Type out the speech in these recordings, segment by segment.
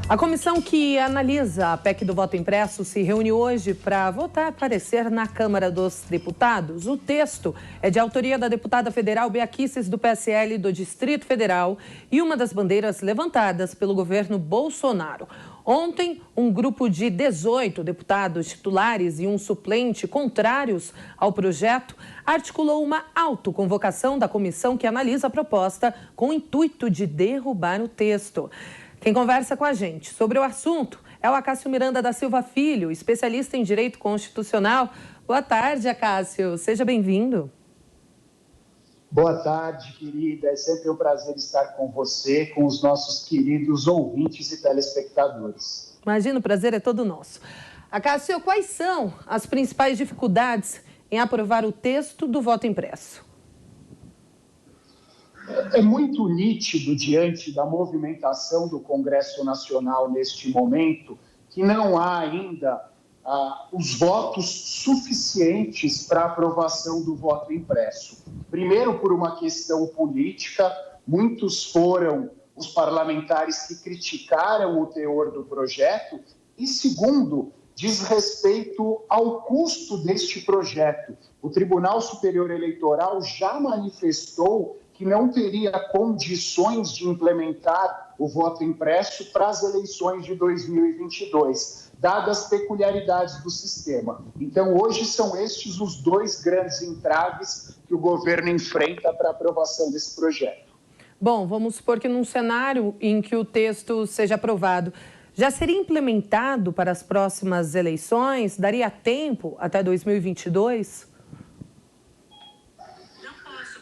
A comissão que analisa a PEC do voto impresso se reúne hoje para votar parecer na Câmara dos Deputados. O texto é de autoria da deputada federal Bia Kicis, do PSL do Distrito Federal, e uma das bandeiras levantadas pelo governo Bolsonaro. Ontem, um grupo de 18 deputados titulares e um suplente contrários ao projeto articulou uma autoconvocação da comissão que analisa a proposta com o intuito de derrubar o texto. Quem conversa com a gente sobre o assunto é o Acácio Miranda da Silva Filho, especialista em Direito Constitucional. Boa tarde, Acácio. Seja bem-vindo. Boa tarde, querida. É sempre um prazer estar com você, com os nossos queridos ouvintes e telespectadores. Imagina, o prazer é todo nosso. Acácio, quais são as principais dificuldades em aprovar o texto do voto impresso? É muito nítido, diante da movimentação do Congresso Nacional neste momento, que não há ainda os votos suficientes para a aprovação do voto impresso. Primeiro, por uma questão política, muitos foram os parlamentares que criticaram o teor do projeto, e segundo, diz respeito ao custo deste projeto. O Tribunal Superior Eleitoral já manifestou que não teria condições de implementar o voto impresso para as eleições de 2022, dadas as peculiaridades do sistema. Então, hoje são estes os dois grandes entraves que o governo enfrenta para a aprovação desse projeto. Bom, vamos supor que num cenário em que o texto seja aprovado, já seria implementado para as próximas eleições? Daria tempo até 2022?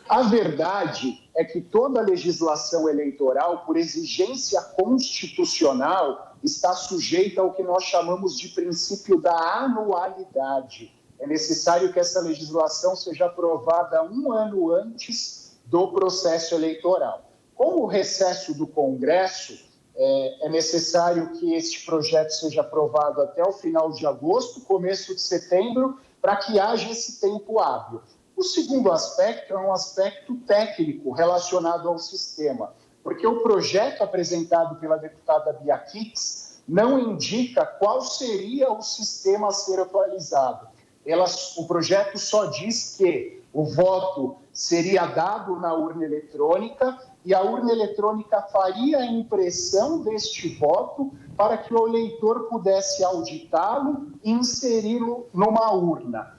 A verdade é que toda a legislação eleitoral, por exigência constitucional, está sujeita ao que nós chamamos de princípio da anualidade. É necessário que essa legislação seja aprovada um ano antes do processo eleitoral. Com o recesso do Congresso, é necessário que este projeto seja aprovado até o final de agosto, começo de setembro, para que haja esse tempo hábil. O segundo aspecto é um aspecto técnico relacionado ao sistema, porque o projeto apresentado pela deputada Bia Kicis não indica qual seria o sistema a ser atualizado. O projeto só diz que o voto seria dado na urna eletrônica e a urna eletrônica faria a impressão deste voto para que o eleitor pudesse auditá-lo e inseri-lo numa urna.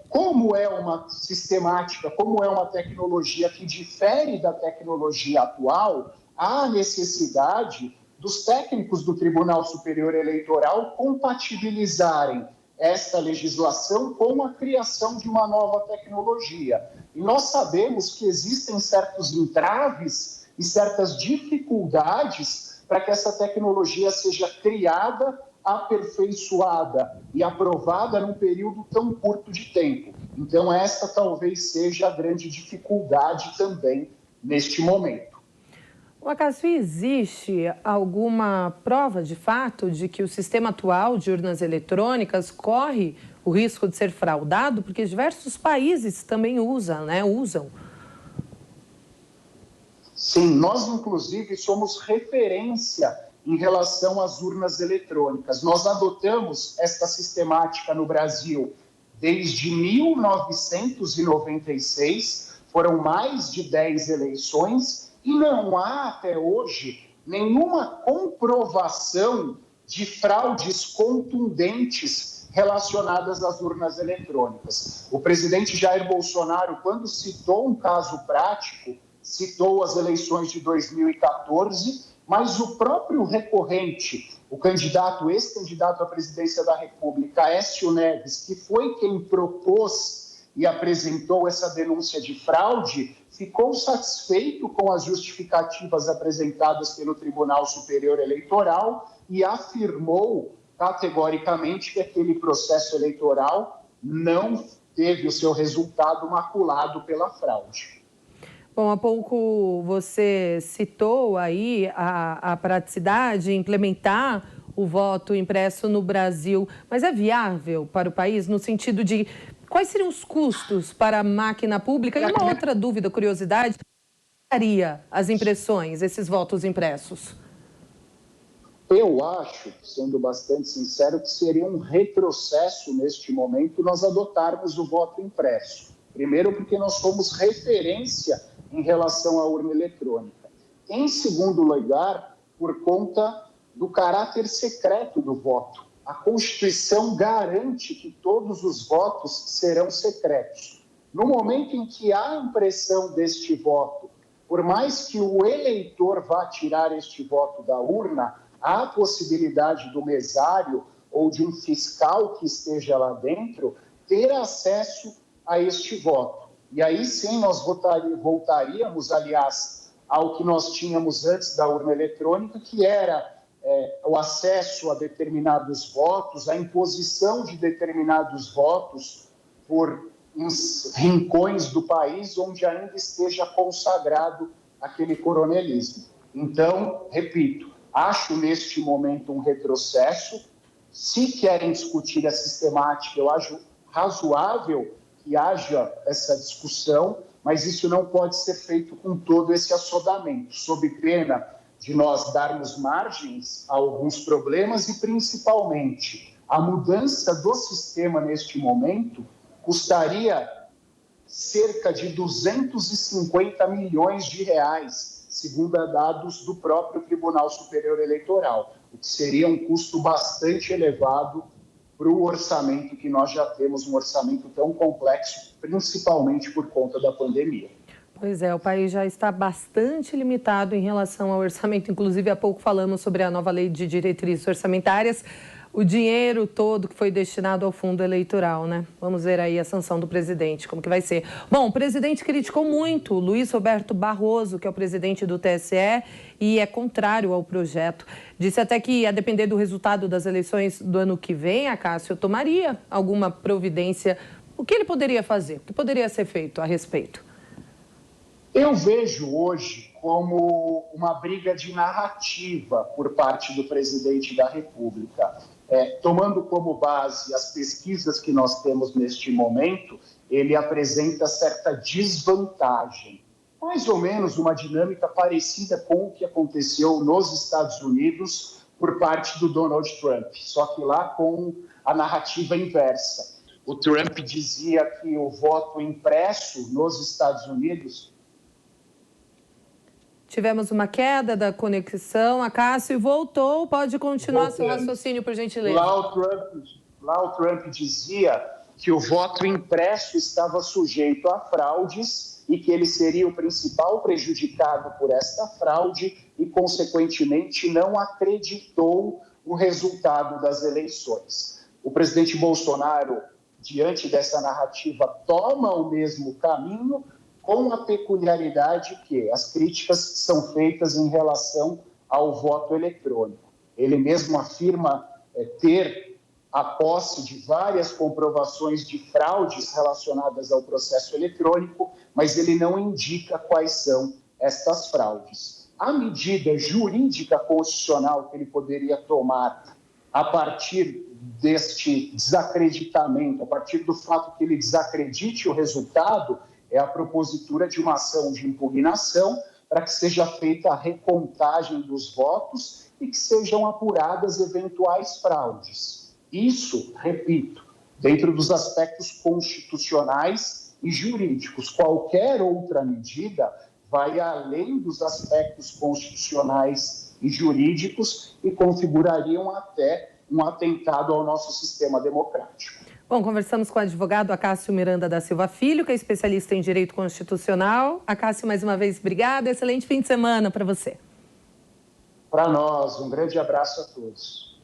Como é uma sistemática, como é uma tecnologia que difere da tecnologia atual, há necessidade dos técnicos do Tribunal Superior Eleitoral compatibilizarem esta legislação com a criação de uma nova tecnologia. E nós sabemos que existem certos entraves e certas dificuldades para que essa tecnologia seja criada, aperfeiçoada e aprovada num período tão curto de tempo. Então, esta talvez seja a grande dificuldade também neste momento. Acácio, existe alguma prova de fato de que o sistema atual de urnas eletrônicas corre o risco de ser fraudado? Porque diversos países também usam. Sim, nós inclusive somos referência em relação às urnas eletrônicas. Nós adotamos esta sistemática no Brasil desde 1996, foram mais de 10 eleições e não há até hoje nenhuma comprovação de fraudes contundentes relacionadas às urnas eletrônicas. O presidente Jair Bolsonaro, quando citou um caso prático, citou as eleições de 2014, mas o próprio recorrente, o ex-candidato à presidência da República, Aécio Neves, que foi quem propôs e apresentou essa denúncia de fraude, ficou satisfeito com as justificativas apresentadas pelo Tribunal Superior Eleitoral e afirmou categoricamente que aquele processo eleitoral não teve o seu resultado maculado pela fraude. Bom, há pouco você citou aí a praticidade em implementar o voto impresso no Brasil, mas é viável para o país no sentido de quais seriam os custos para a máquina pública? E uma outra dúvida, curiosidade, as impressões, esses votos impressos? Eu acho, sendo bastante sincero, que seria um retrocesso neste momento nós adotarmos o voto impresso. Primeiro, porque nós somos referência em relação à urna eletrônica. Em segundo lugar, por conta do caráter secreto do voto. A Constituição garante que todos os votos serão secretos. No momento em que há impressão deste voto, por mais que o eleitor vá tirar este voto da urna, há a possibilidade do mesário ou de um fiscal que esteja lá dentro ter acesso a este voto. E aí sim nós voltaríamos, aliás, ao que nós tínhamos antes da urna eletrônica, que era o acesso a determinados votos, a imposição de determinados votos por rincões do país onde ainda esteja consagrado aquele coronelismo. Então, repito, acho neste momento um retrocesso. Se querem discutir a sistemática, eu acho razoável que haja essa discussão, mas isso não pode ser feito com todo esse assodamento, sob pena de nós darmos margens a alguns problemas e, principalmente, a mudança do sistema neste momento custaria cerca de 250 milhões de reais, segundo dados do próprio Tribunal Superior Eleitoral, o que seria um custo bastante elevado para o orçamento que nós já temos, um orçamento tão complexo, principalmente por conta da pandemia. Pois é, o país já está bastante limitado em relação ao orçamento. Inclusive, há pouco falamos sobre a nova lei de diretrizes orçamentárias, o dinheiro todo que foi destinado ao fundo eleitoral, né? Vamos ver aí a sanção do presidente, como que vai ser. Bom, o presidente criticou muito o Luiz Roberto Barroso, que é o presidente do TSE, e é contrário ao projeto. Disse até que, a depender do resultado das eleições do ano que vem, a Cássio tomaria alguma providência. O que ele poderia fazer? O que poderia ser feito a respeito? Eu vejo hoje como uma briga de narrativa por parte do presidente da República. Tomando como base as pesquisas que nós temos neste momento, ele apresenta certa desvantagem. Mais ou menos uma dinâmica parecida com o que aconteceu nos Estados Unidos por parte do Donald Trump, só que lá com a narrativa inversa. O Trump dizia que o voto impresso nos Estados Unidos... Tivemos uma queda da conexão. A Cássio voltou. Pode continuar seu raciocínio, por gentileza. Lá o Trump dizia que o voto impresso estava sujeito a fraudes e que ele seria o principal prejudicado por esta fraude e, consequentemente, não acreditou no resultado das eleições. O presidente Bolsonaro, diante dessa narrativa, toma o mesmo caminho, com a peculiaridade que as críticas são feitas em relação ao voto eletrônico. Ele mesmo afirma ter a posse de várias comprovações de fraudes relacionadas ao processo eletrônico, mas ele não indica quais são estas fraudes. A medida jurídica constitucional que ele poderia tomar a partir deste desacreditamento, a partir do fato que ele desacredite o resultado, é a propositura de uma ação de impugnação para que seja feita a recontagem dos votos e que sejam apuradas eventuais fraudes. Isso, repito, dentro dos aspectos constitucionais e jurídicos. Qualquer outra medida vai além dos aspectos constitucionais e jurídicos e configurariam até um atentado ao nosso sistema democrático. Bom, conversamos com o advogado Acácio Miranda da Silva Filho, que é especialista em direito constitucional. Acácio, mais uma vez, obrigada. Excelente fim de semana para você. Para nós, um grande abraço a todos.